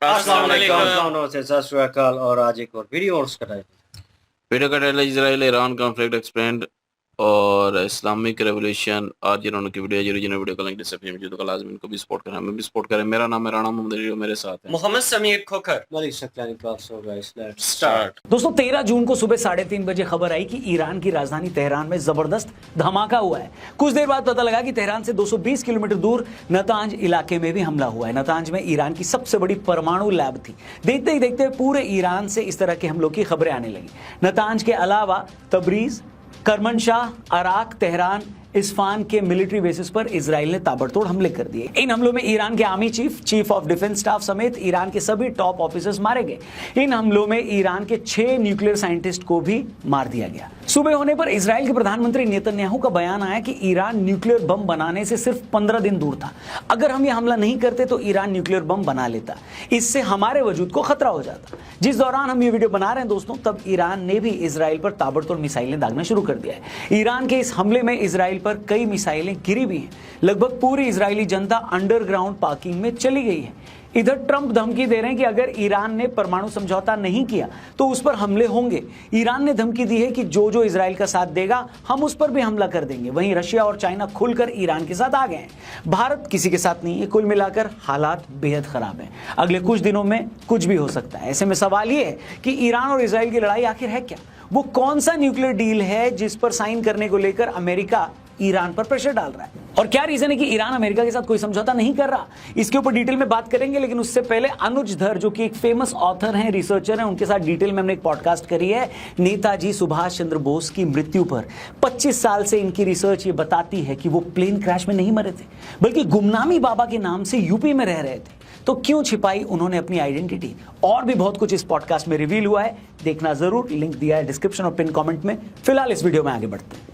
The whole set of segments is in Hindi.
अस्सलाम वालेकुम, सत श्री अकाल। और आज एक और वीडियो वीडियो का title Israel Iran conflict explained और इस्लामिक रेवोल्यूशन। आज जिन्होंने की वीडियो ओरिजिनल वीडियो का लिंक डिस्क्रिप्शन में, तो लाजमी इनको भी सपोर्ट करें, हमें भी सपोर्ट करें। मेरा नाम है राणा मोहम्मद अली, मेरे साथ है मोहम्मद समीर खोखर। स्टार्ट। दोस्तों 13 जून को सुबह 3:30 बजे खबर आई कि ईरान की राजधानी तेहरान में जबरदस्त धमाका हुआ है। कुछ देर बाद पता लगा कि तेहरान से 220 किलोमीटर दूर नतांज इलाके में भी हमला हुआ है। नतांज में ईरान की सबसे बड़ी परमाणु लैब थी। देखते ही देखते पूरे ईरान से इस तरह के हमलों की खबरें आने लगी। नतांज के अलावा तबरीज, करमनशाह, अराक, तेहरान, इस्फान के मिलिट्री बेसिस पर इजराइल ने ताबड़तोड़ हमले कर दिए। इन हमलों में ईरान के army chief, chief of defence staff समेत ईरान के सभी टॉप ऑफिसर्स मारे गए। इन हमलों में ईरान के 6 न्यूक्लियर साइंटिस्ट को भी मार दिया गया। सुबह होने पर इजराइल के प्रधानमंत्री नेतन्याहू का बयान आया कि ईरान न्यूक्लियर बम बनाने से सिर्फ 15 दिन दूर था। अगर हम यह हमला नहीं करते तो ईरान न्यूक्लियर बम बना लेता। इससे हमारे वजूद को खतरा हो जाता। जिस दौरान हम ये वीडियो बना रहे हैं दोस्तों, तब ईरान ने भी इजराइल पर ताबड़तोड़ मिसाइलें दागना शुरू कर दिया है। ईरान के इस हमले में इजराइल पर कई मिसाइलें गिरी भी हैं। लगभग पूरी इजरायली जनता अंडरग्राउंड पार्किंग में चली गई है। इधर ट्रंप धमकी दे रहे हैं कि अगर ईरान ने परमाणु समझौता नहीं किया तो उस पर हमले होंगे। ईरान ने धमकी दी है कि जो जो इजराइल का साथ देगा हम उस पर भी हमला कर देंगे। वहीं रशिया और चाइना खुलकर ईरान के साथ आ गए हैं। भारत किसी के साथ नहीं है। कुल मिलाकर हालात बेहद खराब हैं। अगले कुछ दिनों में कुछ भी हो सकता है। ऐसे में सवाल यह है कि ईरान और इजराइल की लड़ाई आखिर है क्या? वो कौन सा न्यूक्लियर डील है जिस पर साइन करने को लेकर अमेरिका ईरान पर प्रेशर डाल रहा है? और क्या रीजन है कि ईरान अमेरिका के साथ कोई समझौता नहीं कर रहा? इसके ऊपर डिटेल में बात करेंगे, लेकिन उससे पहले अनुज धर, जो कि एक फेमस ऑथर हैं, रिसर्चर हैं, उनके साथ डिटेल में हमने एक पॉडकास्ट करी है नेताजी सुभाष चंद्र बोस की मृत्यु पर। 25 साल से इनकी रिसर्च ये बताती है कि वो प्लेन क्रैश में नहीं मरे थे, बल्कि गुमनामी बाबा के नाम से यूपी में रह रहे थे। तो क्यों छिपाई उन्होंने अपनी आइडेंटिटी? और भी बहुत कुछ इस पॉडकास्ट में रिवील हुआ है, देखना जरूर। लिंक दिया है डिस्क्रिप्शन और पिन कमेंट में। फिलहाल इस वीडियो में आगे बढ़ते हैं।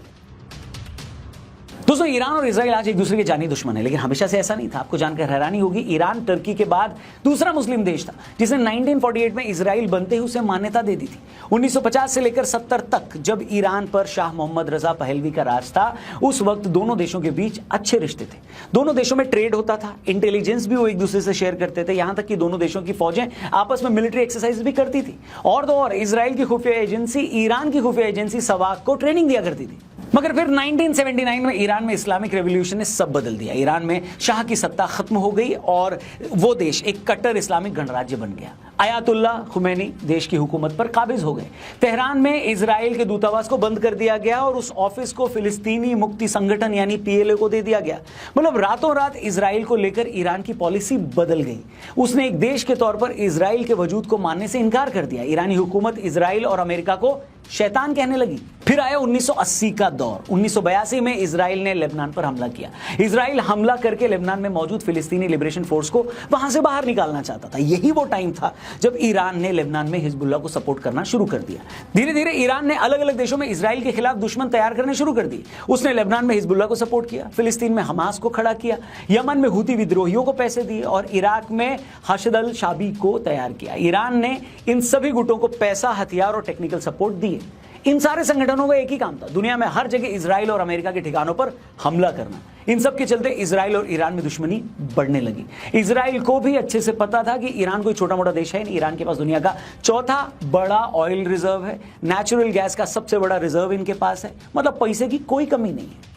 दोस्तों ईरान और इजराइल आज एक दूसरे के जानी दुश्मन है, लेकिन हमेशा से ऐसा नहीं था। आपको जानकर हैरानी होगी, ईरान टर्की के बाद दूसरा मुस्लिम देश था जिसने 1948 में इजराइल बनते ही उसे मान्यता दे दी थी। 1950 से लेकर 70 तक जब ईरान पर शाह मोहम्मद रजा पहलवी का राज था, उस वक्त दोनों देशों के बीच अच्छे रिश्ते थे। दोनों देशों में ट्रेड होता था, इंटेलिजेंस भी वो एक दूसरे से शेयर करते थे। यहां तक कि दोनों देशों की फौजें आपस में मिलिट्री एक्सरसाइज भी करती थी। और तो और इजराइल की खुफिया एजेंसी ईरान की खुफिया एजेंसी सवाक को ट्रेनिंग दिया करती थी। मगर फिर 1979 में ईरान में इस्लामिक रेवोल्यूशन ने सब बदल दिया। ईरान में शाह की सत्ता खत्म हो गई और वो देश एक कट्टर इस्लामिक गणराज्य बन गया। आयतुल्ला खुमैनी देश की हुकूमत पर काबिज हो गए। तेहरान में इजराइल के दूतावास को बंद कर दिया गया और उस ऑफिस को फिलिस्तीनी मुक्ति संगठन यानी PLO को दे दिया गया। मतलब रातों रात इजराइल को लेकर ईरान की पॉलिसी बदल गई। उसने एक देश के तौर पर इजराइल के वजूद को मानने से इनकार कर दिया। ईरानी हुकूमत इजराइल और अमेरिका को शैतान कहने लगी। फिर आया 1980 का दौर। 1982 में इजराइल ने लेबनान पर हमला किया। इजराइल हमला करके लेबनान में मौजूद फिलिस्तीनी लिबरेशन फोर्स को वहां से बाहर निकालना चाहता था। यही वो टाइम था जब ईरान ने लेबनान में हिजबुल्लाह को सपोर्ट करना शुरू कर दिया। धीरे धीरे ईरान ने अलग अलग देशों में इजराइल के खिलाफ दुश्मन तैयार करने शुरू कर दिए। उसने लेबनान में हिजबुल्लाह को सपोर्ट किया, फिलिस्तीन में हमास को खड़ा किया, यमन में हुती विद्रोहियों को पैसे दिए और इराक में हशद अल शाबी को तैयार किया। ईरान ने इन सभी गुटों को पैसा, हथियार और टेक्निकल सपोर्ट दिए। इन सारे संगठनों का एक ही काम था, दुनिया में हर जगह इजराइल और अमेरिका के ठिकानों पर हमला करना। इन सब के चलते इजराइल और ईरान में दुश्मनी बढ़ने लगी। इजराइल को भी अच्छे से पता था कि ईरान कोई छोटा मोटा देश है। ईरान के पास दुनिया का चौथा बड़ा ऑयल रिजर्व है, नेचुरल गैस का सबसे बड़ा रिजर्व इनके पास है। मतलब पैसे की कोई कमी नहीं है।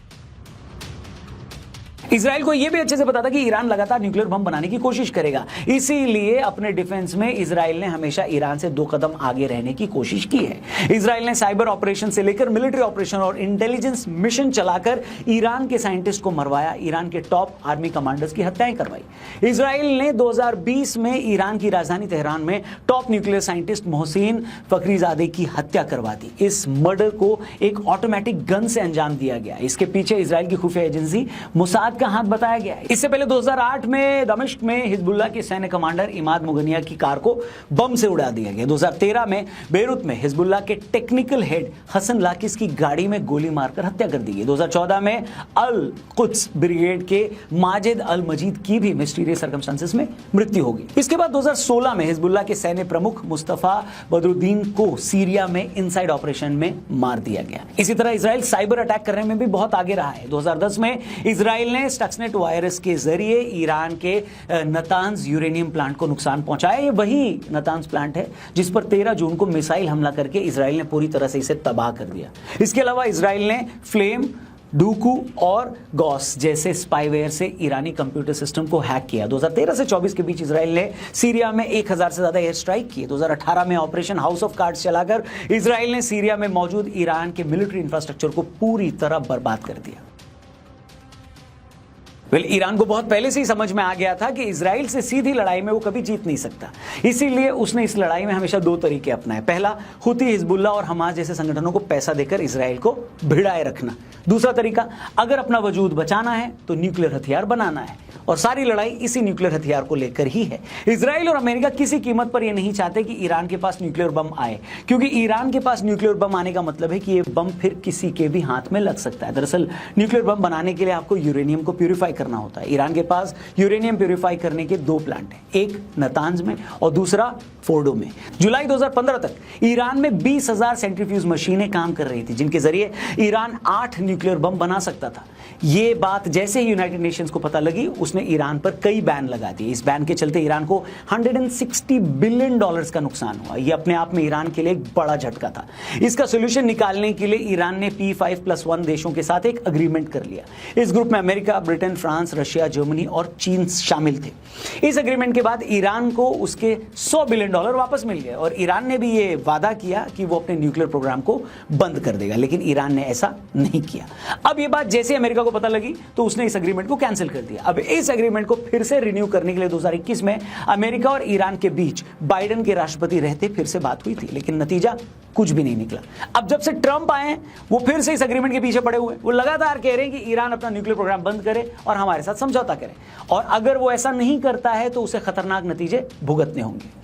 इजराइल को यह भी अच्छे से पता था कि ईरान लगातार न्यूक्लियर बम बनाने की कोशिश करेगा। इसीलिए अपने डिफेंस में इजराइल ने हमेशा ईरान से 2 कदम आगे रहने की कोशिश की है। इजराइल ने साइबर ऑपरेशन से लेकर मिलिट्री ऑपरेशन और इंटेलिजेंस मिशन चलाकर ईरान के साइंटिस्ट को मरवाया। ईरान के टॉप आर्मी कमांडर्स की हत्याएं करवाई। इजराइल ने 2020 में ईरान की राजधानी तेहरान में top nuclear scientist Mohsin Fakhrizadeh की हत्या करवा दी। इस मर्डर को एक ऑटोमेटिक गन से अंजाम दिया गया। इसके पीछे इजराइल की खुफिया एजेंसी मोसाद का हाथ बताया गया है। इससे पहले 2008 में दमिश्क में हिजबुल्लाह के सैन्य कमांडर इमाद मुगनिया की कार को बम से उड़ा दिया गया। 2013 में बेरूत में हिजबुल्लाह के टेक्निकल हेड हसन लाकिस की गाड़ी में गोली मारकर हत्या कर दी गई। 2014 में अल कुद्स ब्रिगेड के माजिद अल मजीद की भी मिस्टीरियस सर्कमस्टेंसेस में मृत्यु हो गई। इसके बाद 2016 में हिजबुल्लाह के सैन्य प्रमुख मुस्तफा बदरुद्दीन को सीरिया में इनसाइड ऑपरेशन में मार दिया गया। इसी तरह इजराइल साइबर अटैक करने में भी बहुत आगे रहा है। 2010 में इजराइल ने स्टक्सनेट वायरस के जरिए ईरान के नतांज यूरेनियम प्लांट को नुकसान पहुंचाया। ये वही नतांज प्लांट है जिस पर 13 जून को मिसाइल हमला करके इजराइल ने पूरी तरह से इसे तबाह कर दिया। इसके अलावा इजराइल ने फ्लेम, डूकू और गॉस जैसे स्पाईवेयर से ईरानी कंप्यूटर सिस्टम को हैक किया। 2013 से 24 के बीच इजराइल ने सीरिया में 1000 से ज्यादा एयर स्ट्राइक किए। 2018 में ऑपरेशन हाउस ऑफ कार्ड्स चलाकर इजराइल ने सीरिया में मौजूद ईरान के मिलिट्री इंफ्रास्ट्रक्चर को पूरी तरह बर्बाद कर दिया। ईरान को बहुत पहले से ही समझ में आ गया था कि इजराइल से सीधी लड़ाई में वो कभी जीत नहीं सकता, इसीलिए उसने इस लड़ाई में हमेशा 2 तरीके अपनाए। पहला, हुती, हिजबुल्लाह और हमास जैसे संगठनों को पैसा देकर इजराइल को भिड़ाए रखना। दूसरा तरीका, अगर अपना वजूद बचाना है तो न्यूक्लियर हथियार बनाना है, और सारी लड़ाई इसी न्यूक्लियर हथियार को लेकर ही है। इजराइल और अमेरिका किसी कीमत पर यह नहीं चाहते कि ईरान के पास न्यूक्लियर बम आए, क्योंकि ईरान के पास न्यूक्लियर बम आने का मतलब है कि ये बम फिर किसी के भी हाथ में लग सकता है। दरअसल न्यूक्लियर बम बनाने के लिए आपको यूरेनियम को प्यूरिफाई करना होता है। ईरान के पास यूरेनियम प्यूरिफाई करने के 2 प्लांट हैं, एक नतांज में और दूसरा फोर्डो में। जुलाई 2015 तक ईरान में 20,000 सेंट्रीफ्यूज मशीनें काम कर रही थी, जिनके जरिए ईरान 8 न्यूक्लियर बम बना सकता था। ये बात जैसे ही यूनाइटेड नेशंस को पता लगी, उसने ईरान पर कई बैन लगा दिए। इस बैन के चलते ईरान को $160 बिलियन का नुकसान हुआ। यह अपने आप में ईरान के लिए एक बड़ा झटका था। इसका सोल्यूशन निकालने के लिए ईरान ने P5+1 देशों के साथ एक अग्रीमेंट कर लिया। इस ग्रुप में America, Britain, France, Russia, Germany और चीन शामिल थे। इस एग्रीमेंट के बाद ईरान को उसके $100 बिलियन वापस मिल गए, और ईरान ने भी ये वादा किया कि वो अपने न्यूक्लियर प्रोग्राम को बंद कर देगा, लेकिन ईरान ने ऐसा नहीं किया। अब ये बात जैसे अमेरिका को पता लगी तो उसने इस एग्रीमेंट को कैंसिल कर दिया। अब इस एग्रीमेंट को फिर से रिन्यू करने के लिए 2021 में अमेरिका और ईरान के बीच बाइडेन के राष्ट्रपति रहते फिर से बात हुई थी, लेकिन नतीजा कुछ भी नहीं निकला। अब जब से ट्रंप आए हैं, वो फिर से इस एग्रीमेंट के पीछे पड़े हुए। वो लगातार कह रहे हैं कि ईरान अपना न्यूक्लियर प्रोग्राम बंद करे और हमारे साथ समझौता करे, और अगर वो ऐसा नहीं करता है तो उसे खतरनाक नतीजे भुगतने होंगे।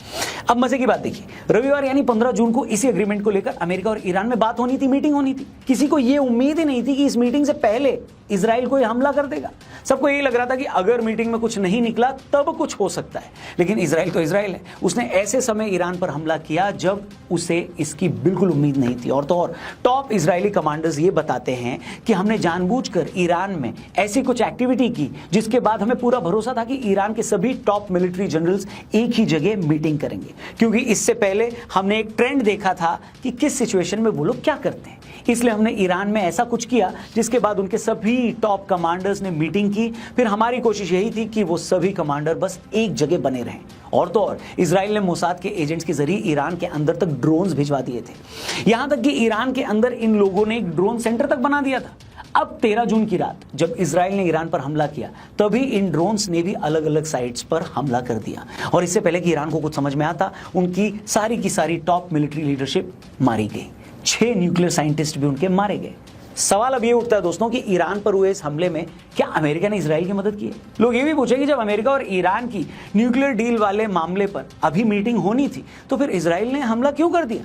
अब मजे की बात देखिए, रविवार यानी 15 जून को इसी एग्रीमेंट को लेकर अमेरिका और ईरान में बात होनी थी, मीटिंग होनी थी। किसी को यह उम्मीद ही नहीं थी कि इस मीटिंग से पहले इजराइल कोई हमला कर देगा। सबको यही लग रहा था कि अगर मीटिंग में कुछ नहीं निकला तब कुछ हो सकता है, लेकिन इजराइल तो इजराइल है। उसने ऐसे समय ईरान पर हमला किया जब उसे इसकी बिल्कुल उम्मीद नहीं थी। और तो और टॉप इजरायली कमांडर्स ये बताते हैं कि हमने जानबूझकर ईरान में ऐसी कुछ एक्टिविटी की जिसके बाद हमें पूरा भरोसा था कि ईरान के सभी टॉप मिलिट्री जनरल्स एक ही जगह मीटिंग करेंगे, क्योंकि इससे पहले हमने एक ट्रेंड देखा था कि किस सिचुएशन में वो लोग क्या करते हैं। इसलिए हमने ईरान में ऐसा कुछ किया जिसके बाद उनके सभी टॉप कमांडर्स ने मीटिंग की। फिर हमारी कोशिश यही थी कि वो सभी कमांडर बस एक जगह बने रहें। और तो और इजराइल ने मोसाद के एजेंट्स के जरिए ईरान के अंदर तक ड्रोन्स भिजवा दिए थे, यहां तक कि ईरान के अंदर इन लोगों ने एक ड्रोन सेंटर तक बना दिया था। अब 13 जून की रात जब इजराइल ने ईरान पर हमला किया, तभी इन ड्रोन्स ने भी अलग अलग साइट्स पर हमला कर दिया, और इससे पहले कि ईरान को कुछ समझ में आता, उनकी सारी की सारी टॉप मिलिट्री लीडरशिप मारी गई। 6 न्यूक्लियर साइंटिस्ट भी उनके मारे गए। सवाल अब ये उठता है दोस्तों कि ईरान पर हुए इस हमले में क्या अमेरिका ने इजराइल की मदद की है? लोग ये भी पूछेंगे, जब अमेरिका और ईरान की न्यूक्लियर डील वाले मामले पर अभी मीटिंग होनी थी तो फिर इजराइल ने हमला क्यों कर दिया?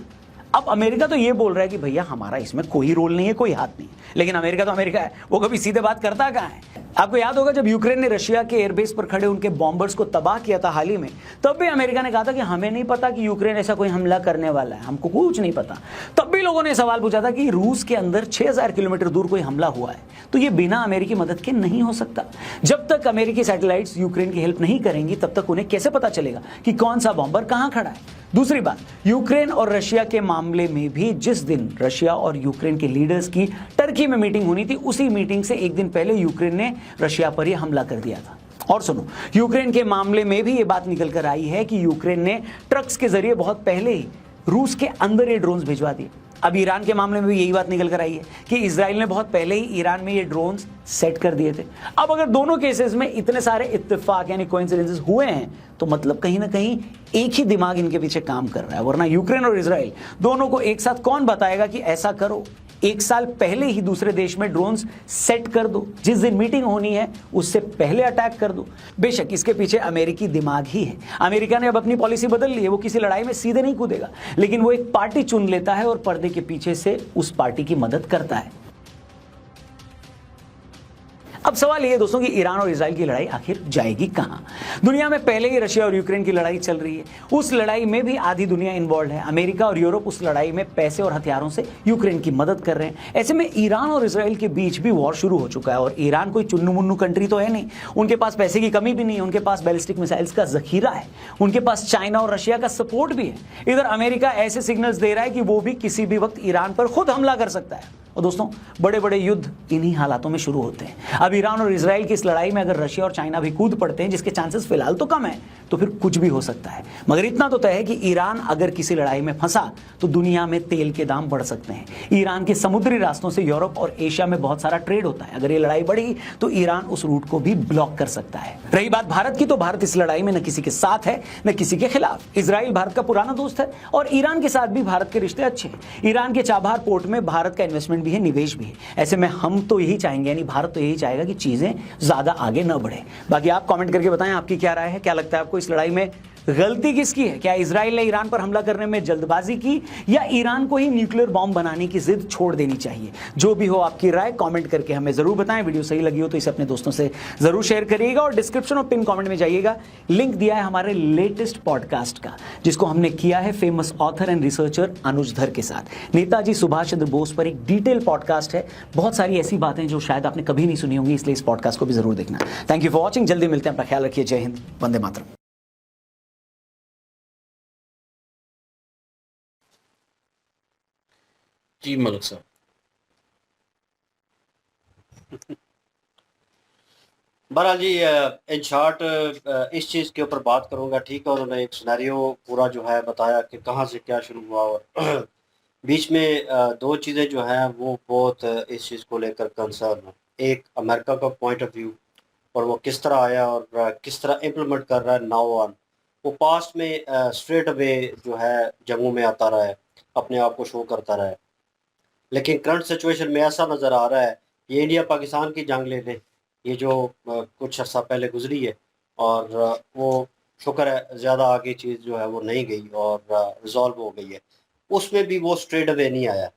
अब अमेरिका तो ये बोल रहा है कि भैया हमारा इसमें कोई रोल नहीं है, कोई हाथ नहीं, लेकिन अमेरिका तो अमेरिका है, वो कभी सीधे बात करता कहाँ है? आपको याद होगा जब यूक्रेन ने रशिया के एयरबेस पर खड़े उनके बॉम्बर्स को तबाह किया था हाल ही में, तब भी अमेरिका ने कहा था कि हमें नहीं पता कि यूक्रेन ऐसा कोई हमला करने वाला है, हमको कुछ नहीं पता। तब भी लोगों ने सवाल पूछा था कि रूस के अंदर 6000 किलोमीटर दूर कोई हमला हुआ है तो ये बिना अमेरिकी मदद के नहीं हो सकता। जब तक अमेरिकी सैटेलाइट्स यूक्रेन की हेल्प नहीं करेंगी तब तक उन्हें कैसे पता चलेगा कि कौन सा बॉम्बर कहां खड़ा है? दूसरी बात, यूक्रेन और रशिया के मामले में भी जिस दिन रशिया और यूक्रेन के लीडर्स की टर्की में मीटिंग होनी थी, उसी मीटिंग से एक दिन पहले यूक्रेन ने रशिया पर यह हमला कर दिया था। और सुनो, यूक्रेन के मामले में भी यह बात निकल कर आई है कि यूक्रेन ने ट्रक्स के जरिए बहुत पहले ही रूस के अंदर ये ड्रोन्स भिजवा दिए। अब ईरान के मामले में भी यही बात निकल कर आई है कि इजराइल ने बहुत पहले ही ईरान में ये ड्रोन्स सेट कर दिए थे। अब अगर दोनों केसेस में इतने सारे इत्तेफाक यानी कोइंसिडेंसेस हुए हैं तो मतलब कहीं ना कहीं एक ही दिमाग इनके पीछे काम कर रहा है, वरना यूक्रेन और इजराइल दोनों को एक साथ कौन बताएगा कि ऐसा करो? एक साल पहले ही दूसरे देश में ड्रोन्स सेट कर दो, जिस दिन मीटिंग होनी है उससे पहले अटैक कर दो। बेशक इसके पीछे अमेरिकी दिमाग ही है। अमेरिका ने अब अपनी पॉलिसी बदल ली है, वो किसी लड़ाई में सीधे नहीं कूदेगा, लेकिन वो एक पार्टी चुन लेता है और पर्दे के पीछे से उस पार्टी की मदद करता है। अब सवाल ये है दोस्तों कि ईरान और इजराइल की लड़ाई आखिर जाएगी कहां? दुनिया में पहले ही रशिया और यूक्रेन की लड़ाई चल रही है, उस लड़ाई में भी आधी दुनिया इन्वॉल्व है। अमेरिका और यूरोप उस लड़ाई में पैसे और हथियारों से यूक्रेन की मदद कर रहे हैं। ऐसे में ईरान और इजराइल के बीच भी वॉर शुरू हो चुका है। और ईरान कोई चुन्नू मुन्नू कंट्री तो है नहीं, उनके पास पैसे की कमी भी नहीं है, उनके पास बैलिस्टिक मिसाइल्स का जखीरा है, उनके पास चाइना और रशिया का सपोर्ट भी है। इधर अमेरिका ऐसे सिग्नल्स दे रहा है कि वो भी किसी भी वक्त ईरान पर खुद हमला कर सकता है। और दोस्तों, बड़े बड़े युद्ध इन्हीं हालातों में शुरू होते हैं। अब ईरान और इजराइल की इस लड़ाई में अगर रशिया और चाइना भी कूद पड़ते हैं, जिसके चांसेस फिलहाल तो कम है, तो फिर कुछ भी हो सकता है। मगर इतना तो तय है कि ईरान अगर किसी लड़ाई में फंसा तो दुनिया में तेल के दाम बढ़ सकते हैं। ईरान के समुद्री रास्तों से यूरोप और एशिया में बहुत सारा ट्रेड होता है। अगर ये लड़ाई बढ़ी तो ईरान उस रूट को भी ब्लॉक कर सकता है। रही बात भारत की, तो भारत इस लड़ाई में न किसी के साथ है न किसी के खिलाफ। इजराइल भारत का पुराना दोस्त है और ईरान के साथ भी भारत के रिश्ते अच्छे हैं। ईरान के चाबहार पोर्ट में भारत का इन्वेस्टमेंट भी है, निवेश भी है। ऐसे में हम तो यही चाहेंगे, यानी भारत तो यही चाहेगा कि चीजें ज्यादा आगे न बढ़े। बाकी आप कमेंट करके बताएं आपकी क्या राय है, क्या लगता है आपको इस लड़ाई में गलती किसकी है? क्या इजराइल ने ईरान पर हमला करने में जल्दबाजी की, या ईरान को ही न्यूक्लियर बॉम्ब बनाने की जिद छोड़ देनी चाहिए? जो भी हो, आपकी राय कमेंट करके हमें जरूर बताएं। वीडियो सही लगी हो तो इसे अपने दोस्तों से जरूर शेयर करिएगा और डिस्क्रिप्शन और पिन कमेंट में जाइएगा, लिंक दिया है हमारे लेटेस्ट पॉडकास्ट का, जिसको हमने किया है फेमस ऑथर एंड रिसर्चर अनुज धर के साथ। नेताजी सुभाष चंद्र बोस पर एक डिटेल पॉडकास्ट है। बहुत सारी ऐसी बातें जो शायद आपने कभी नहीं सुनी होंगी, इसलिए इस पॉडकास्ट को भी जरूर देखना। Thank you for watching. जल्दी मिलते हैं, अपना ख्याल रखिए। जय हिंद, वंदे मातरम। जी मलिक साहब। बहरहाल जी, इन शॉर्ट इस चीज़ के ऊपर बात करूंगा। ठीक है, उन्होंने एक सिनेरियो पूरा जो है बताया कि कहाँ से क्या शुरू हुआ, और बीच में दो चीज़ें जो हैं वो बहुत इस चीज़ को लेकर कंसर्न है। एक अमेरिका का पॉइंट ऑफ व्यू और वो किस तरह आया और किस तरह इम्प्लीमेंट कर रहा है नाउ ऑन। वो पास्ट में स्ट्रेट अवे जो है जंगों में आता रहा है, अपने आप को शो करता रहा है। लेकिन करंट सिचुएशन में ऐसा नज़र आ रहा है, ये इंडिया पाकिस्तान की जंग ले लें, ये जो कुछ अर्सा पहले गुजरी है, और वो शुक्र है ज़्यादा आगे चीज़ जो है वो नहीं गई और रिजॉल्व हो गई है। उसमें भी वो स्ट्रेट अवे नहीं आया,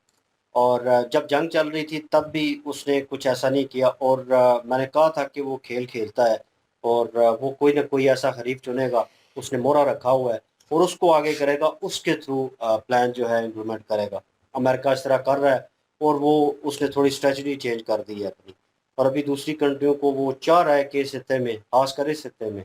और जब जंग चल रही थी तब भी उसने कुछ ऐसा नहीं किया। और मैंने कहा था कि वो खेल खेलता है और वो कोई ना कोई ऐसा हरीफ चुनेगा, उसने मोहरा रखा हुआ है और उसको आगे करेगा, उसके थ्रू प्लान जो है इम्प्लीमेंट करेगा। अमेरिका इस तरह कर रहा है और वो उसने थोड़ी स्ट्रेटजी चेंज कर दी है अपनी, और अभी दूसरी कंट्रियों को वो चाह रहा है कि इस खित्ते में, खासकर इस खित्ते में,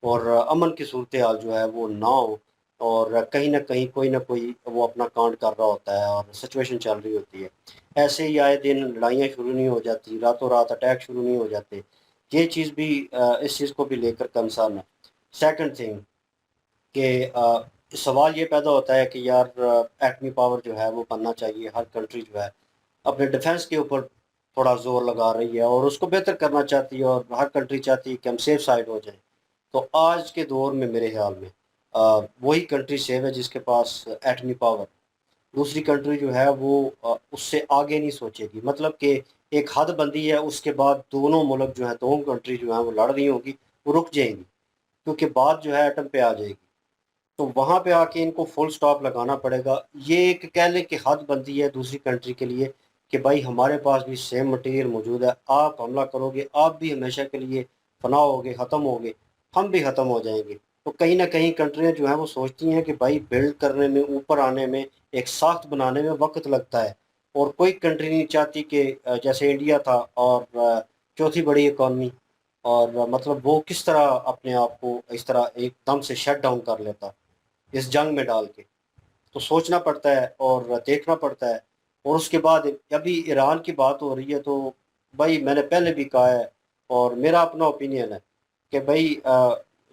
और अमन की सूरत हाल जो है वो ना हो, और कहीं ना कहीं कोई ना कोई वो अपना कांड कर रहा होता है और सिचुएशन चल रही होती है। ऐसे ही आए दिन लड़ाइयाँ शुरू नहीं हो जाती, रातों रात अटैक शुरू नहीं हो जाते। ये चीज़ भी इस चीज़ को भी लेकर कंसर्न है। सेकंड थिंग कि सवाल ये पैदा होता है कि यार एटमी पावर जो है वो बनना चाहिए। हर कंट्री जो है अपने डिफेंस के ऊपर थोड़ा जोर लगा रही है और उसको बेहतर करना चाहती है, और हर कंट्री चाहती है कि हम सेफ साइड हो जाएं। तो आज के दौर में मेरे ख्याल में वही कंट्री सेफ है जिसके पास एटमी पावर। दूसरी कंट्री जो है वो उससे आगे नहीं सोचेगी। मतलब कि एक हद बंदी है, उसके बाद दोनों मुल्क जो है, दोनों कंट्री जो है वो लड़ रही होंगी, वो रुक जाएंगी, क्योंकि बात जो है एटम पे आ जाएगी। तो वहाँ पे आके इनको फुल स्टॉप लगाना पड़ेगा। ये एक कह लें कि हद बनती है दूसरी कंट्री के लिए कि भाई हमारे पास भी सेम मटेरियल मौजूद है, आप हमला करोगे, आप भी हमेशा के लिए फना होगे, ख़त्म होगे, हम भी ख़त्म हो जाएंगे। तो कहीं ना कहीं कंट्रियाँ जो हैं वो सोचती हैं कि भाई बिल्ड करने में, ऊपर आने में, एक साख्त बनाने में वक्त लगता है, और कोई कंट्री नहीं चाहती कि जैसे इंडिया था और चौथी बड़ी इकॉनमी, और मतलब वो किस तरह अपने आप को इस तरह एकदम से शट डाउन कर लेता इस जंग में डाल के। तो सोचना पड़ता है और देखना पड़ता है। और उसके बाद अभी ईरान की बात हो रही है, तो भाई मैंने पहले भी कहा है और मेरा अपना ओपिनियन है कि भाई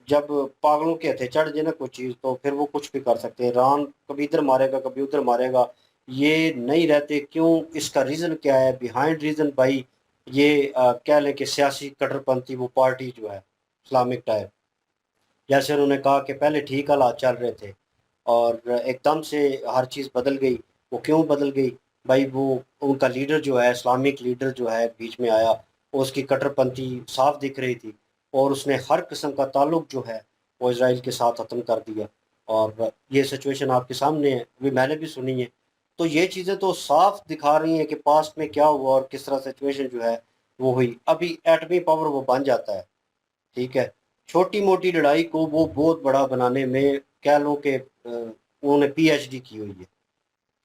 जब पागलों के हथे चढ़ जाए ना कोई चीज़, तो फिर वो कुछ भी कर सकते हैं। ईरान कभी इधर मारेगा, कभी उधर मारेगा, ये नहीं रहते। क्यों? इसका रीज़न क्या है? बिहाइंड रीज़न भाई ये कह लें कि सियासी कट्टरपंथी वो पार्टी जो है इस्लामिक टाइप। जैसे उन्होंने कहा कि पहले ठीक हालात चल रहे थे और एकदम से हर चीज़ बदल गई। वो क्यों बदल गई भाई? वो उनका लीडर जो है, इस्लामिक लीडर जो है बीच में आया, उसकी कट्टरपंथी साफ दिख रही थी, और उसने हर किस्म का ताल्लुक जो है वो इसराइल के साथ ख़त्म कर दिया। और ये सिचुएशन आपके सामने है, अभी मैंने भी सुनी है। तो ये चीज़ें तो साफ दिखा रही हैं कि पास्ट में क्या हुआ और किस तरह सिचुएशन जो है वो हुई, अभी एटमी पावर वो बन जाता है, ठीक है। छोटी मोटी लड़ाई को वो बहुत बड़ा बनाने में कह लो कि उन्होंने पीएचडी की हुई है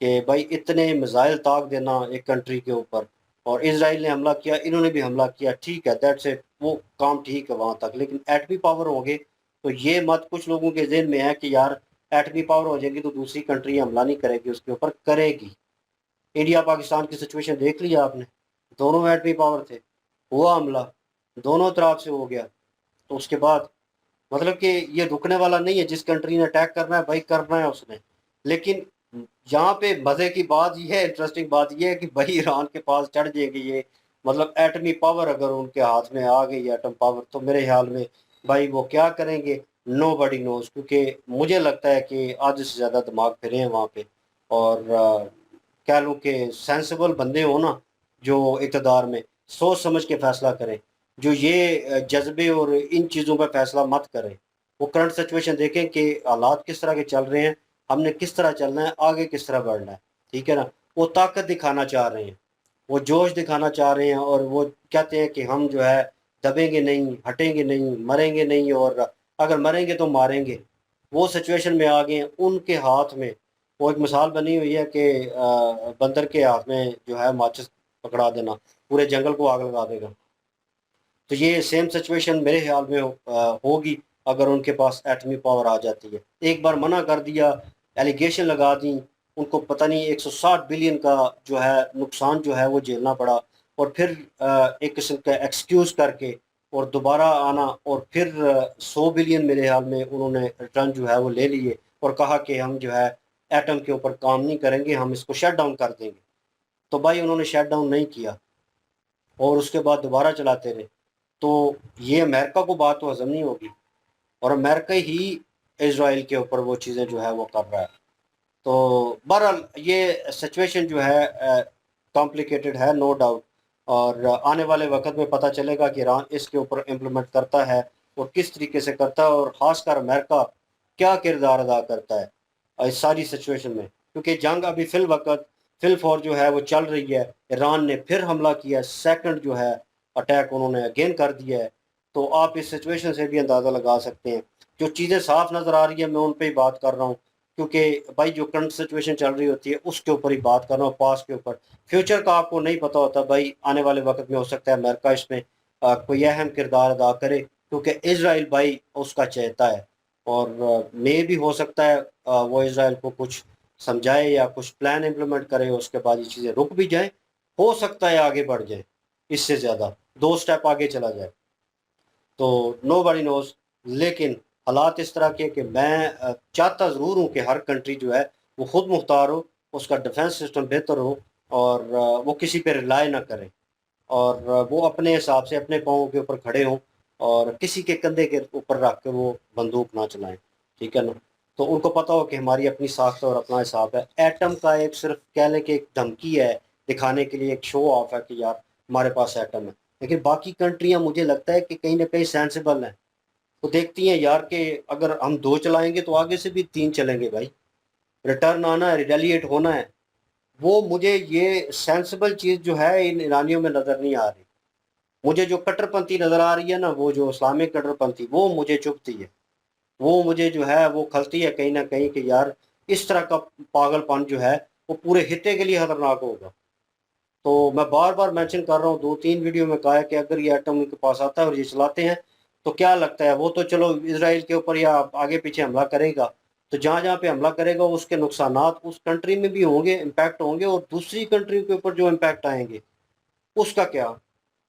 कि भाई इतने मिसाइल ताक देना एक कंट्री के ऊपर, और इसराइल ने हमला किया, इन्होंने भी हमला किया, ठीक है, दैट्स इट, वो काम ठीक है वहाँ तक। लेकिन एटमी पावर होंगे तो ये मत कुछ लोगों के जहन में है कि यार एटमी पावर हो जाएगी तो दूसरी कंट्री हमला नहीं करेगी, उसके ऊपर करेगी। इंडिया पाकिस्तान की सिचुएशन देख लिया आपने, दोनों एटमी पावर थे, हुआ हमला, दोनों तरफ से हो गया। तो उसके बाद मतलब कि ये रुकने वाला नहीं है, जिस कंट्री ने अटैक करना है भाई करना है उसने। लेकिन यहाँ पे मजे की बात ये है, इंटरेस्टिंग बात ये है कि भाई ईरान के पास चढ़ जाएगी ये, मतलब एटमी पावर अगर उनके हाथ में आ गई एटम पावर, तो मेरे ख्याल में भाई वो क्या करेंगे नो बडी नोज। क्योंकि मुझे लगता है कि आधे से ज़्यादा दिमाग फिरे हैं वहाँ पे, और कह लूँ कि सेंसिबल बंदे हो ना जो इक़्तिदार में, सोच समझ के फैसला करें, जो ये जज्बे और इन चीज़ों पर फैसला मत करें। वो करंट सिचुएशन देखें कि हालात किस तरह के चल रहे हैं, हमने किस तरह चलना है, आगे किस तरह बढ़ना है, ठीक है ना। वो ताकत दिखाना चाह रहे हैं, वो जोश दिखाना चाह रहे हैं, और वो कहते हैं कि हम जो है दबेंगे नहीं, हटेंगे नहीं, मरेंगे नहीं, और अगर मरेंगे तो मारेंगे। वो सिचुएशन में आ गए हैं, उनके हाथ में वो एक मिसाल बनी हुई है कि बंदर के हाथ में जो है माचिस पकड़ा देना पूरे जंगल को आग लगा देगा। तो ये सेम सिचुएशन मेरे ख्याल में होगी अगर उनके पास एटमी पावर आ जाती है। एक बार मना कर दिया, एलिगेशन लगा दी, उनको पता नहीं 160 बिलियन का जो है नुकसान जो है वो झेलना पड़ा, और फिर एक किस्म का एक्सक्यूज़ करके और दोबारा आना, और फिर 100 बिलियन मेरे ख्याल में उन्होंने रिटर्न जो है वो ले लिए, और कहा कि हम जो है एटम के ऊपर काम नहीं करेंगे, हम इसको शट डाउन कर देंगे। तो भाई उन्होंने शट डाउन नहीं किया, और उसके बाद दोबारा चलाते रहे। तो ये अमेरिका को बात तो हजम नहीं होगी, और अमेरिका ही इसराइल के ऊपर वो चीज़ें जो है वो कर रहा है। तो बहरहाल ये सिचुएशन जो है कॉम्प्लिकेटेड है, नो डाउट, और आने वाले वक्त में पता चलेगा कि ईरान इसके ऊपर इम्प्लीमेंट करता है और किस तरीके से करता है, और ख़ासकर अमेरिका क्या किरदार अदा करता है इस सारी सिचुएशन में। क्योंकि जंग अभी फिल वक्त फिल फॉर जो है वो चल रही है, ईरान ने फिर हमला किया, सेकंड जो है अटैक उन्होंने अगेन कर दिया है। तो आप इस सिचुएशन से भी अंदाज़ा लगा सकते हैं। जो चीज़ें साफ नज़र आ रही है मैं उन पर ही बात कर रहा हूँ, क्योंकि भाई जो करंट सिचुएशन चल रही होती है उसके ऊपर ही बात कर रहा हूँ, पास के ऊपर। फ्यूचर का आपको नहीं पता होता भाई, आने वाले वक्त में हो सकता है अमेरिका इसमें कोई अहम किरदार अदा करे, क्योंकि इसराइल भाई उसका चहेता है, और मे भी हो सकता है वो इसराइल को कुछ समझाए या कुछ प्लान इम्प्लीमेंट करे, उसके बाद ये चीज़ें रुक भी जाएं, हो सकता है आगे बढ़ जाए, इससे ज़्यादा 2 स्टेप आगे चला जाए। तो नो बडी नोज। लेकिन हालात इस तरह के कि मैं चाहता ज़रूर हूँ कि हर कंट्री जो है वो खुद मुख्तार हो, उसका डिफेंस सिस्टम बेहतर हो, और वो किसी पे रिलाई ना करें, और वो अपने हिसाब से अपने पाँव के ऊपर खड़े हों, और किसी के कंधे के ऊपर रख के वो बंदूक ना चलाएं, ठीक है ना। तो उनको पता हो कि हमारी अपनी साख्त और अपना हिसाब है। एटम का एक सिर्फ कह लें कि एक धमकी है, दिखाने के लिए एक शो ऑफ है कि यार हमारे पास एटम है। लेकिन बाकी कंट्रियां मुझे लगता है कि कहीं ना कहीं सेंसिबल हैं, वो देखती हैं यार कि अगर हम 2 चलाएंगे तो आगे से भी 3 चलेंगे भाई, रिटर्न आना है, रिटेलिएट होना है। वो मुझे ये सेंसिबल चीज़ जो है इन ईरानियों में नज़र नहीं आ रही। मुझे जो कट्टरपंथी नज़र आ रही है ना, वो जो इस्लामिक कट्टरपंथी, वो मुझे चुभती है, वो मुझे जो है वो खलती है कहीं ना कहीं कि यार इस तरह का पागलपन जो है वो पूरे हिते के लिए खतरनाक होगा। तो मैं बार बार मेंशन कर रहा हूँ, 2-3 वीडियो में कहा है कि अगर ये एटम उनके पास आता है और ये चलाते हैं तो क्या लगता है, वो तो चलो इसराइल के ऊपर या आगे पीछे हमला करेगा, तो जहाँ जहाँ पे हमला करेगा उसके नुकसानात उस कंट्री में भी होंगे, इम्पैक्ट होंगे, और दूसरी कंट्री के ऊपर जो इम्पैक्ट आएंगे उसका क्या।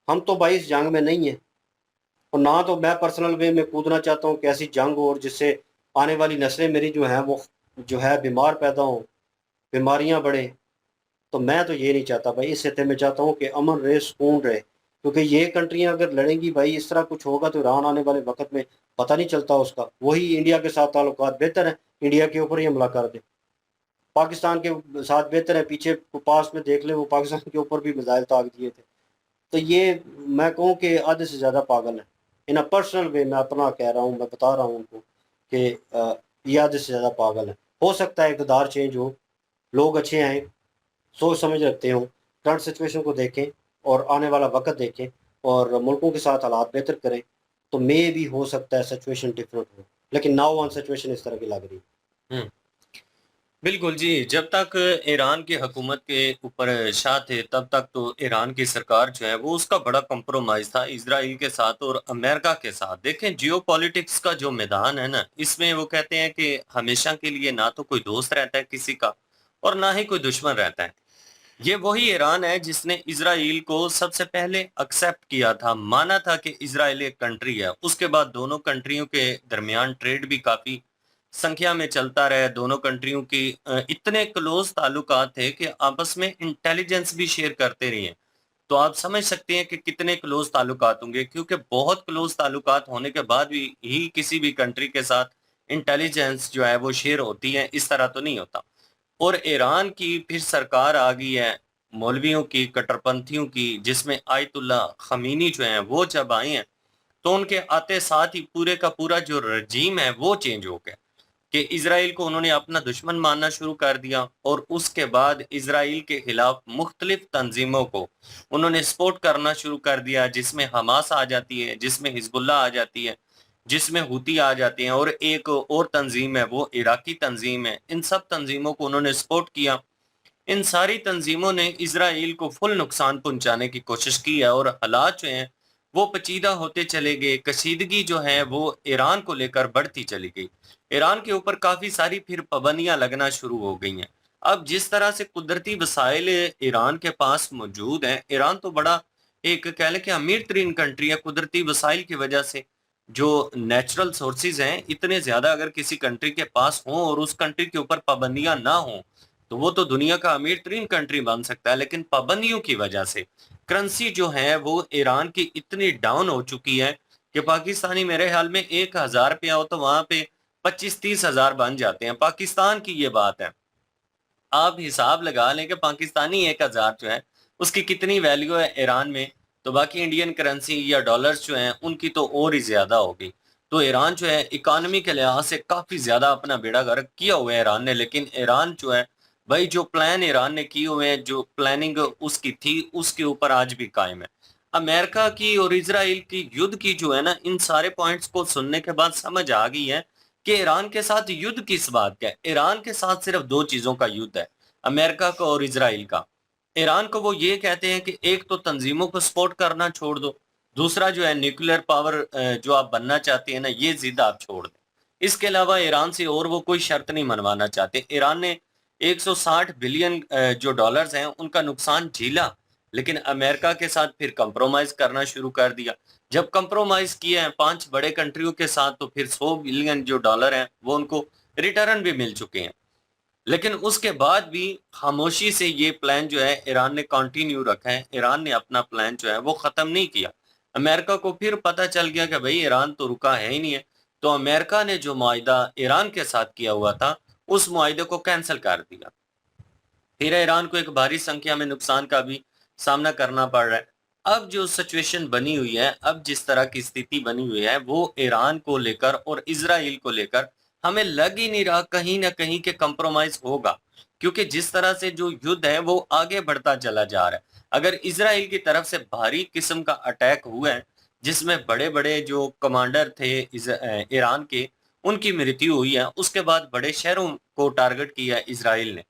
हम तो भाई इस जंग में नहीं है, और ना तो मैं पर्सनल वे में कूदना चाहता हूँ कि ऐसी जंग हो और जिससे आने वाली नस्लें मेरी जो हैं वो जो है बीमार पैदा हों, बीमारियाँ बढ़ें। तो मैं तो ये नहीं चाहता भाई, इस हिस्से में चाहता हूँ कि अमन रहे, सुकून रहे। क्योंकि ये कंट्रियां अगर लड़ेंगी भाई, इस तरह कुछ होगा तो ईरान आने वाले वक्त में पता नहीं चलता उसका। वही इंडिया के साथ ताल्लुकात बेहतर है, इंडिया के ऊपर ही हमला कर दे। पाकिस्तान के साथ बेहतर है, पीछे पास में देख ले वो पाकिस्तान के ऊपर भी मिसाइल ताक दिए थे। तो ये मैं कहूँ कि आधे से ज़्यादा पागल है। इन अ पर्सनल वे मैं अपना कह रहा हूँ, मैं बता रहा हूँ उनको कि ये आधे से ज़्यादा पागल है। हो सकता है इक़्तिदार चेंज हो, लोग अच्छे आएँ, सोच समझ रखते हो, करंट सिचुएशन को देखें और आने वाला वक्त देखें और मुल्कों के साथ हालात बेहतर करें, तो मे भी हो सकता है सिचुएशन डिफरेंट हो, लेकिन नाउ ऑन सिचुएशन इस तरह की लग रही है। हम्म, बिल्कुल जी। जब तक ईरान की हुकूमत के ऊपर शाह थे तब तक तो ईरान की सरकार जो है वो उसका बड़ा कंप्रोमाइज था इसराइल के साथ और अमेरिका के साथ। देखें जियोपॉलिटिक्स का जो मैदान है ना, इसमें वो कहते हैं कि हमेशा के लिए ना तो कोई दोस्त रहता है किसी का और ना ही कोई दुश्मन रहता है। ये वही ईरान है जिसने इसराइल को सबसे पहले एक्सेप्ट किया था, माना था कि इसराइल एक कंट्री है। उसके बाद दोनों कंट्रियों के दरमियान ट्रेड भी काफी संख्या में चलता रहा। दोनों कंट्रियों की इतने क्लोज ताल्लुकात थे कि आपस में इंटेलिजेंस भी शेयर करते रहे हैं। तो आप समझ सकते हैं कि कितने क्लोज ताल्लुकात होंगे, क्योंकि बहुत क्लोज ताल्लुकात होने के बाद भी ही किसी भी कंट्री के साथ इंटेलिजेंस जो है वो शेयर होती है, इस तरह तो नहीं होता। और ईरान की फिर सरकार आ गई है मौलवियों की, कट्टरपंथियों की, जिसमें आयतुल्ला खमीनी जो हैं वो जब आए हैं तो उनके आते साथ ही पूरे का पूरा जो रजीम है वो चेंज हो गया कि इसराइल को उन्होंने अपना दुश्मन मानना शुरू कर दिया और उसके बाद इसराइल के खिलाफ मुख्तलिफ तंजीमों को उन्होंने सपोर्ट करना शुरू कर दिया, जिसमें हमास आ जाती है, जिसमें हिजबुल्लाह आ जाती है, जिसमें हुती आ जाते हैं और एक और तंजीम है वो इराकी तंजीम है। इन सब तंजीमों को उन्होंने सपोर्ट किया। इन सारी तंजीमों ने इसराइल को फुल नुकसान पहुंचाने की कोशिश की है और हालात जो हैं वो पेचीदा होते चले गए। कशीदगी जो है वो ईरान को लेकर बढ़ती चली गई। ईरान के ऊपर काफी सारी फिर पाबंदियां लगना शुरू हो गई हैं। अब जिस तरह से कुदरती वसाइल ईरान के पास मौजूद हैं, ईरान तो बड़ा एक कह लें कि अमीर तरीन कंट्री है कुदरती वसाइल की वजह से। जो नेचुरल सोर्सेज हैं इतने ज्यादा अगर किसी कंट्री के पास हों और उस कंट्री के ऊपर पाबंदियां ना हों तो वो तो दुनिया का अमीर तरीन कंट्री बन सकता है। लेकिन पाबंदियों की वजह से करेंसी जो है वो ईरान की इतनी डाउन हो चुकी है कि पाकिस्तानी मेरे ख्याल में 1,000 रुपया हो तो वहां पे 25-30 हजार बन जाते हैं। पाकिस्तान की ये बात है। आप हिसाब लगा लें कि पाकिस्तानी 1,000 जो है उसकी कितनी वैल्यू है ईरान में, तो बाकी इंडियन करेंसी या डॉलर्स जो हैं उनकी तो और ही ज्यादा होगी। तो ईरान जो है इकोनॉमी के लिहाज से काफी ज्यादा अपना बेड़ा गर्क किया हुआ है ईरान ने। लेकिन ईरान जो है भाई, जो प्लान ईरान ने किए हुए हैं, जो प्लानिंग उसकी थी उसके ऊपर आज भी कायम है। अमेरिका की और इसराइल की युद्ध की जो है ना, इन सारे पॉइंट्स को सुनने के बाद समझ आ गई है कि ईरान के साथ युद्ध किस बात का है। ईरान के साथ सिर्फ दो चीजों का युद्ध है, अमेरिका का और इसराइल का। ईरान को वो ये कहते हैं कि एक तो तंजीमों को सपोर्ट करना छोड़ दो, दूसरा जो है न्यूक्लियर पावर जो आप बनना चाहते हैं ना, ये जिद आप छोड़ दें। इसके अलावा ईरान से और वो कोई शर्त नहीं मनवाना चाहते। ईरान ने 160 बिलियन जो डॉलर्स हैं उनका नुकसान झेला, लेकिन अमेरिका के साथ फिर कंप्रोमाइज करना शुरू कर दिया। जब कंप्रोमाइज किए हैं 5 बड़े कंट्रियों के साथ तो फिर 100 बिलियन जो डॉलर हैं वो उनको रिटर्न भी मिल चुके हैं। लेकिन उसके बाद भी खामोशी से ये प्लान जो है ईरान ने कंटिन्यू रखा है। ईरान ने अपना प्लान जो है वो खत्म नहीं किया। अमेरिका को फिर पता चल गया कि भाई ईरान तो रुका है ही नहीं है, तो अमेरिका ने जो मुआहिदा ईरान के साथ किया हुआ था उस मुआहिदे को कैंसिल कर दिया। फिर ईरान को एक भारी संख्या में नुकसान का भी सामना करना पड़ रहा है। अब जो सिचुएशन बनी हुई है, अब जिस तरह की स्थिति बनी हुई है, वो ईरान को लेकर और इजराइल को लेकर हमें लग ही नहीं रहा कहीं ना कहीं के कंप्रोमाइज होगा, क्योंकि जिस तरह से जो युद्ध है वो आगे बढ़ता चला जा रहा है। अगर इजराइल की तरफ से भारी किस्म का अटैक हुआ है जिसमें बड़े बड़े जो कमांडर थे ईरान के, उनकी मृत्यु हुई है, उसके बाद बड़े शहरों को टारगेट किया इजराइल ने।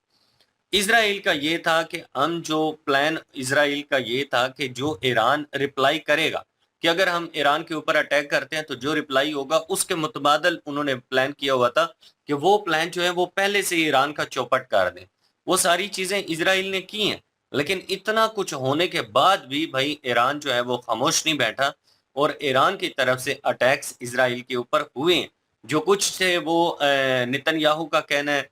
इजराइल का ये था कि हम जो प्लान इजराइल का ये था कि जो ईरान रिप्लाई करेगा, कि अगर हम ईरान के ऊपर अटैक करते हैं तो जो रिप्लाई होगा उसके मुतबादल उन्होंने प्लान किया हुआ था कि वो प्लान जो है वो पहले से ईरान का चौपट कर दें। वो सारी चीजें इजराइल ने की हैं, लेकिन इतना कुछ होने के बाद भी भाई ईरान जो है वो खामोश नहीं बैठा और ईरान की तरफ से अटैक्स इजराइल के ऊपर हुए हैं। जो कुछ थे वो नेतन्याहू का कहना है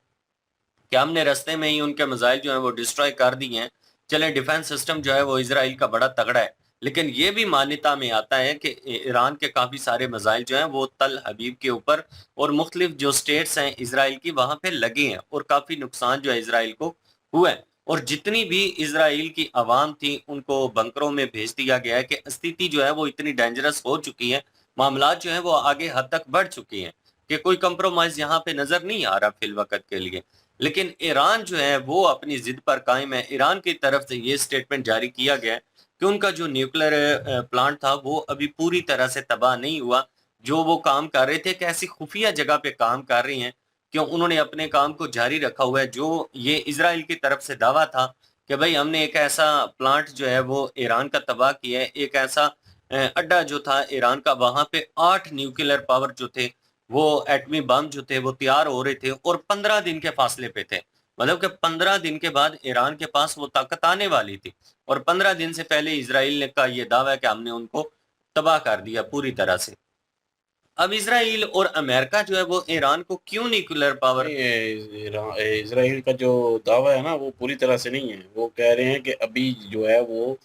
कि हमने रास्ते में ही उनके मिसाइल जो है वो डिस्ट्रॉय कर दिए हैं। चले डिफेंस सिस्टम जो है वो इजराइल का बड़ा तगड़ा है, लेकिन ये भी मान्यता में आता है कि ईरान के काफी सारे मिसाइल जो हैं वो तल हबीब के ऊपर और मुख्तलिफ जो स्टेट्स हैं इसराइल की वहां पे लगे हैं और काफी नुकसान जो है इसराइल को हुआ है। और जितनी भी इसराइल की आवाम थी उनको बंकरों में भेज दिया गया है कि स्थिति जो है वो इतनी डेंजरस हो चुकी है, मामला जो है वो आगे हद तक बढ़ चुके हैं कि कोई कंप्रोमाइज यहाँ पे नजर नहीं आ रहा फिल वक्त के लिए। लेकिन ईरान जो है वो अपनी जिद पर कायम है। ईरान की तरफ से ये स्टेटमेंट जारी किया गया है कि उनका जो न्यूक्लियर प्लांट था वो अभी पूरी तरह से तबाह नहीं हुआ। जो वो काम कर रहे थे, एक ऐसी खुफिया जगह पे काम कर रही हैं कि उन्होंने अपने काम को जारी रखा हुआ है। जो ये इजराइल की तरफ से दावा था कि भाई हमने एक ऐसा प्लांट जो है वो ईरान का तबाह किया है, एक ऐसा अड्डा जो था ईरान का, वहां पे 8 न्यूक्लियर पावर जो थे, वो एटमी बम जो थे वो तैयार हो रहे थे और 15 दिन के फासले पे थे। मतलब कि 15 दिन के बाद ईरान के पास वो ताकत आने वाली थी और 15 दिन से पहले इसराइल ने का ये दावा है कि हमने उनको तबाह कर दिया पूरी तरह से। अब इसराइल और अमेरिका जो है वो ईरान को क्यों न्यूक्लियर पावर इसराइल का जो दावा है ना वो पूरी तरह से नहीं है। वो कह रहे हैं कि अभी जो है वो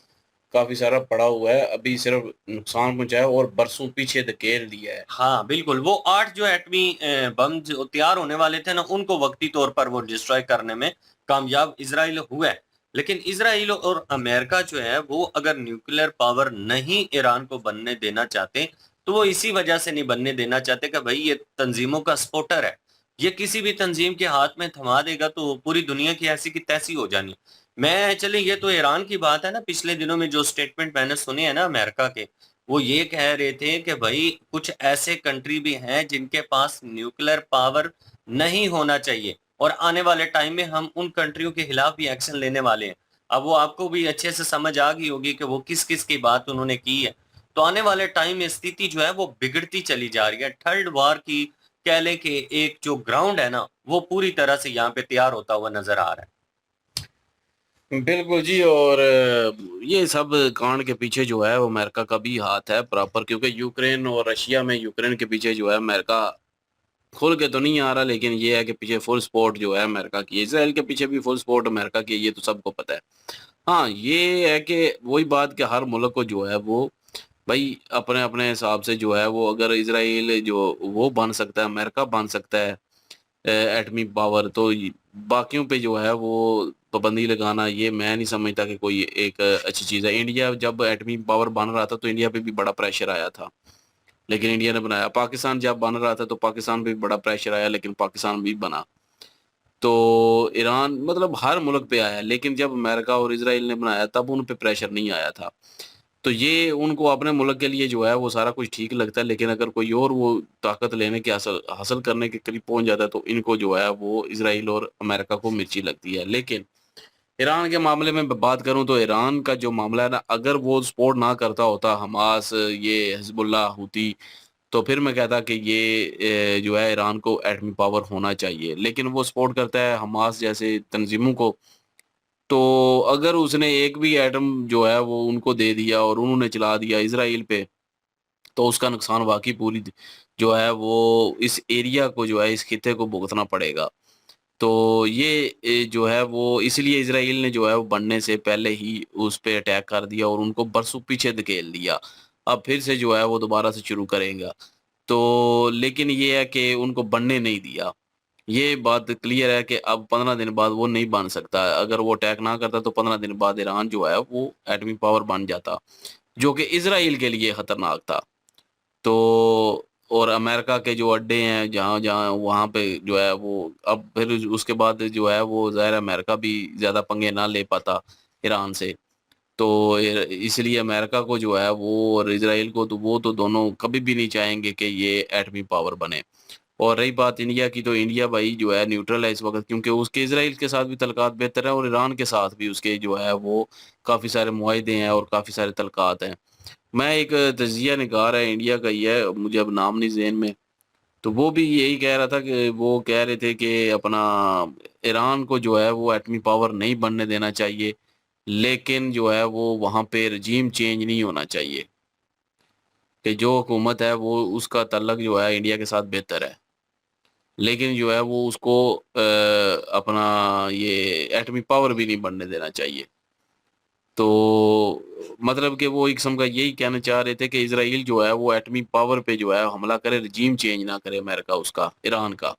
काफी सारा पड़ा हुआ है, अभी सिर्फ नुकसान पहुंचाया और बरसों पीछे धकेल दिया है। हाँ बिल्कुल, वो 8 जो एटमी बम जो तैयार होने वाले थे ना, उनको वक्ती तौर पर वो डिस्ट्रॉय करने में कामयाब इसराइल हुआ है। लेकिन इसराइल और अमेरिका जो है वो अगर न्यूक्लियर पावर नहीं ईरान को बनने देना चाहते, तो वो इसी वजह से नहीं बनने देना चाहते कि भाई ये तंजीमों का स्पोर्टर है, ये किसी भी तंजीम के हाथ में थमा देगा तो पूरी दुनिया की ऐसी की तैसी हो जानी। मैं चले, ये तो ईरान की बात है ना, पिछले दिनों में जो स्टेटमेंट मैंने सुने हैं ना अमेरिका के, वो ये कह रहे थे कि भाई कुछ ऐसे कंट्री भी हैं जिनके पास न्यूक्लियर पावर नहीं होना चाहिए और आने वाले टाइम में हम उन कंट्रियों के खिलाफ भी एक्शन लेने वाले हैं। अब वो आपको भी अच्छे से समझ आ गई होगी कि वो किस किस की बात उन्होंने की है। तो आने वाले टाइम में स्थिति जो है वो बिगड़ती चली जा रही है। थर्ड वार की कह लें कि एक जो ग्राउंड है ना, वो पूरी तरह से यहाँ पे तैयार होता हुआ नजर आ रहा है। बिल्कुल जी। और ये सब कांड के पीछे जो है वो अमेरिका का भी हाथ है प्रॉपर, क्योंकि यूक्रेन और रशिया में यूक्रेन के पीछे जो है अमेरिका खुल के तो नहीं आ रहा, लेकिन ये है कि पीछे फुल सपोर्ट जो है अमेरिका की है। इसराइल के पीछे भी फुल सपोर्ट अमेरिका की है, ये तो सबको पता है। हाँ, ये है कि वही बात कि हर मुल्क को जो है वो भाई अपने अपने हिसाब से जो है वो, अगर इसराइल जो वो बन सकता है, अमेरिका बन सकता है एटमी पावर, तो बाकियों पे जो है वो पाबंदी लगाना, ये मैं नहीं समझता कि कोई एक अच्छी चीज़ है। इंडिया जब एटमी पावर बन रहा था तो इंडिया पे भी बड़ा प्रेशर आया था, लेकिन इंडिया ने बनाया। पाकिस्तान जब बन रहा था तो पाकिस्तान पे भी बड़ा प्रेशर आया, लेकिन पाकिस्तान भी बना। तो ईरान, मतलब हर मुल्क पे आया, लेकिन जब अमेरिका और इसराइल ने बनाया तब उन पे प्रेशर नहीं आया था। तो ये उनको अपने मुल्क के लिए जो है वो सारा कुछ ठीक लगता है, लेकिन अगर कोई और वो ताकत लेने के हासिल हासिल करने के करीब पहुंच जाता है तो इनको जो है वो इसराइल और अमेरिका को मिर्ची लगती है। लेकिन ईरान के मामले में बात करूं तो ईरान का जो मामला है ना, अगर वो सपोर्ट ना करता होता हमास, ये हिजबुल्लाह, हूती, तो फिर मैं कहता कि ये जो है ईरान को एटमी पावर होना चाहिए। लेकिन वो सपोर्ट करता है हमास जैसे तंजीमों को, तो अगर उसने एक भी एटम जो है वो उनको दे दिया और उन्होंने चला दिया इसराइल पे, तो उसका नुकसान वाकई पूरी जो है वो इस एरिया को जो है, इस खिते को भुगतना पड़ेगा। तो ये जो है वो इसलिए इसराइल ने जो है वो बनने से पहले ही उस पे अटैक कर दिया और उनको बरसों पीछे धकेल दिया। अब फिर से जो है वो दोबारा से शुरू करेगा। तो लेकिन ये है कि उनको बनने नहीं दिया। ये बात क्लियर है कि अब 15 दिन बाद वो नहीं बन सकता। अगर वो अटैक ना करता तो 15 दिन बाद ईरान जो है वो एटमी पावर बन जाता, जो कि इसराइल के लिए खतरनाक था। तो और अमेरिका के जो अड्डे हैं जहाँ-जहाँ, वहाँ पे जो है वो अब फिर उसके बाद जो है वो ज़ाहिर है अमेरिका भी ज़्यादा पंगे ना ले पाता ईरान से। तो इसलिए अमेरिका को जो है वो और इसराइल को, तो वो तो दोनों कभी भी नहीं चाहेंगे कि ये एटमी पावर बने। और रही बात इंडिया की, तो इंडिया भाई जो है न्यूट्रल है इस वक़्त, क्योंकि उसके इसराइल के साथ भी तल्लकात बेहतर है और ईरान के साथ भी उसके जो है वो काफ़ी सारे मुआहदे हैं और काफ़ी सारे तल्लकात हैं। मैं एक तजिया निगार है, इंडिया का ही है, मुझे अब नाम नहीं ज़हन में, तो वो भी यही कह रहा था कि वो कह रहे थे कि अपना ईरान को जो है वो एटमी पावर नहीं बनने देना चाहिए, लेकिन जो है वो वहाँ पे रजीम चेंज नहीं होना चाहिए, कि जो हुकूमत है वो उसका तल्लक जो है इंडिया के साथ बेहतर है। लेकिन जो है वो उसको अपना ये एटमी पावर भी नहीं बनने देना चाहिए। तो मतलब कि वो एक किस्म का यही कहना चाह रहे थे कि इज़राइल जो है वो एटमी पावर पे जो है हमला करे, रजीम चेंज ना करे अमेरिका उसका, ईरान का।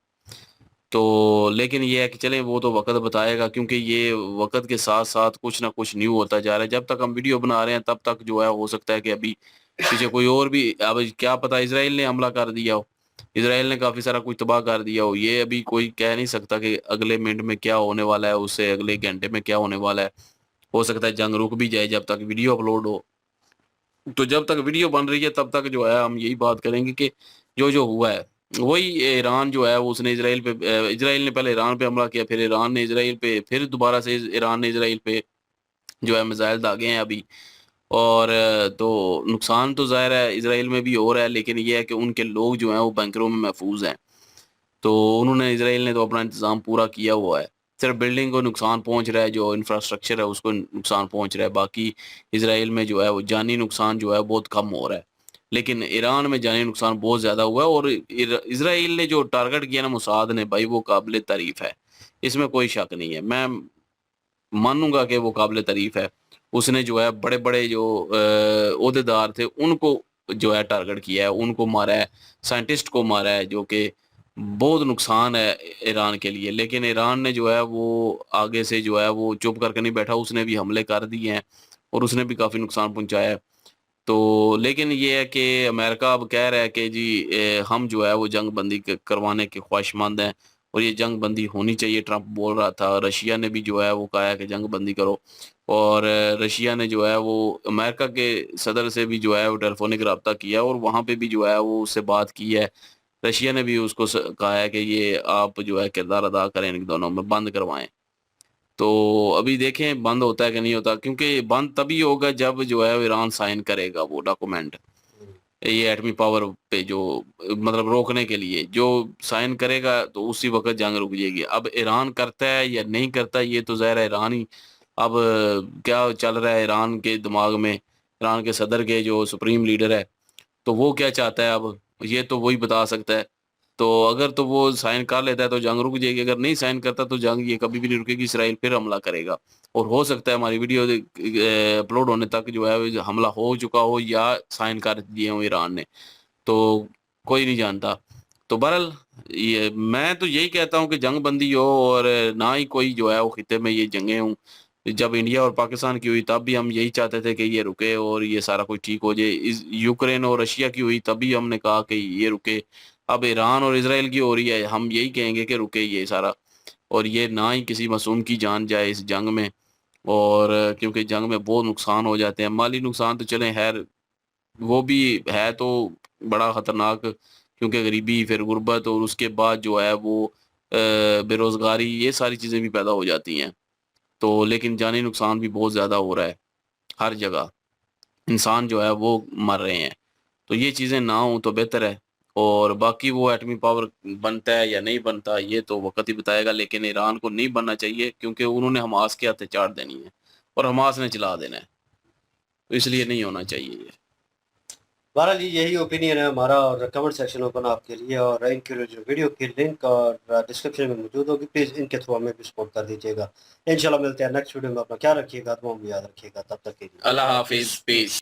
तो लेकिन ये है कि चलें, वो तो वक़्त बताएगा, क्योंकि ये वक़्त के साथ-साथ कुछ ना कुछ न्यू होता जा रहा है। जब तक हम वीडियो बना रहे हैं तब तक जो है हो सकता है कि अभी पीछे कोई और भी, अब क्या पता इज़राइल ने हमला कर दिया हो, इज़राइल ने काफ़ी सारा कुछ तबाह कर दिया हो। ये अभी कोई कह नहीं सकता कि अगले मिनट में क्या होने वाला है, उससे अगले घंटे में क्या होने वाला है। हो सकता है जंग रुक भी जाए जब तक वीडियो अपलोड हो। तो जब तक वीडियो बन रही है तब तक जो है हम यही बात करेंगे कि जो जो हुआ है वही, ईरान जो है वो उसने इसराइल ने पहले ईरान पे हमला किया, फिर ईरान ने इसराइल पे, फिर दोबारा से ईरान ने इसराइल पे जो है मिसाइल दागे हैं अभी। और तो नुकसान तो ज़ाहिर है इसराइल में भी हो रहा है, लेकिन ये है कि उनके लोग जो हैं वो बंकरों में महफूज हैं। तो उन्होंने, इसराइल ने तो अपना इंतज़ाम पूरा किया हुआ है। सिर्फ बिल्डिंग को नुकसान पहुंच रहा है, जो इंफ्रास्ट्रक्चर है उसको नुकसान पहुंच रहा है। बाकी इसराइल में जो है वो जानी नुकसान जो है बहुत कम हो रहा है, लेकिन ईरान में जानी नुकसान बहुत ज़्यादा हुआ है। और इसराइल ने जो टारगेट किया ना मोसाद ने, भाई वो काबिल तारीफ़ है, इसमें कोई शक नहीं है। मैं मानूंगा कि वो काबिल तारीफ़ है। उसने जो है बड़े बड़े जो ओहदेदार थे उनको जो है टारगेट किया है, उनको मारा है, साइंटिस्ट को मारा है, जो कि बहुत नुकसान है ईरान के लिए। लेकिन ईरान ने जो है वो आगे से जो है वो चुप करके नहीं बैठा, उसने भी हमले कर दिए हैं और उसने भी काफ़ी नुकसान पहुंचाया है। तो लेकिन ये है कि अमेरिका अब कह रहा है कि जी हम जो है वो जंग बंदी करवाने के ख्वाहिशमंद हैं और ये जंग बंदी होनी चाहिए। ट्रंप बोल रहा था, रशिया ने भी जो है वो कहा है कि जंग बंदी करो। और रशिया ने जो है वो अमेरिका के सदर से भी जो है वो टेलीफोनिक रब्ता किया और वहाँ पे भी जो है वो उससे बात की है। रशिया ने भी उसको कहा है कि ये आप जो है किरदार अदा करें, इन दोनों में बंद करवाएं। तो अभी देखें बंद होता है कि नहीं होता, क्योंकि बंद तभी होगा जब जो है ईरान साइन करेगा वो डॉक्यूमेंट, ये एटमी पावर पे जो मतलब रोकने के लिए जो साइन करेगा, तो उसी वक्त जंग रुक जाएगी। अब ईरान करता है या नहीं करता ये तो ज़ाहिर है ईरान ही, अब क्या चल रहा है ईरान के दिमाग में, ईरान के सदर के जो सुप्रीम लीडर है तो वो क्या चाहता है अब ये तो वही बता सकता है। तो अगर तो वो साइन कर लेता है तो जंग रुक जाएगी, अगर नहीं साइन करता तो जंग ये कभी भी नहीं रुकेगी, इसराइल फिर हमला करेगा। और हो सकता है हमारी वीडियो अपलोड होने तक जो है हमला हो चुका हो या साइन कर दिए हो ईरान ने, तो कोई नहीं जानता। तो बहरहाल ये मैं तो यही कहता हूँ कि जंग बंदी हो और ना ही कोई जो है वो खिते में ये जंगें हों। जब इंडिया और पाकिस्तान की हुई तब भी हम यही चाहते थे कि ये रुके और ये सारा कुछ ठीक हो जाए। इस यूक्रेन और रशिया की हुई तब भी हमने कहा कि ये रुके। अब ईरान और इसराइल की हो रही है, हम यही कहेंगे कि रुके ये सारा, और ये ना ही किसी मासूम की जान जाए इस जंग में। और क्योंकि जंग में बहुत नुकसान हो जाते हैं, माली नुकसान तो चले खैर वो भी है तो बड़ा ख़तरनाक, क्योंकि गरीबी फिर गुर्बत और उसके बाद जो है वो बेरोज़गारी, ये सारी चीज़ें भी पैदा हो जाती हैं। तो लेकिन जानी नुकसान भी बहुत ज़्यादा हो रहा है हर जगह, इंसान जो है वो मर रहे हैं। तो ये चीज़ें ना हों तो बेहतर है। और बाकी वो एटमी पावर बनता है या नहीं बनता ये तो वक़्त ही बताएगा, लेकिन ईरान को नहीं बनना चाहिए क्योंकि उन्होंने हमास के हाथे चाट देनी है और हमास ने चला देना है, तो इसलिए नहीं होना चाहिए ये। बहरहाल जी यही ओपिनियन है हमारा, और कमेंट सेक्शन ओपन आपके लिए, और इनके जो वीडियो की लिंक और डिस्क्रिप्शन में मौजूद होगी, प्लीज़ इनके थ्रू हमें भी सपोर्ट कर दीजिएगा। इंशाल्लाह मिलते हैं नेक्स्ट वीडियो में। अपना ख्याल रखिएगा, दुआ में याद रखिएगा, तब तक के लिए अल्लाह हाफिज़, पीस।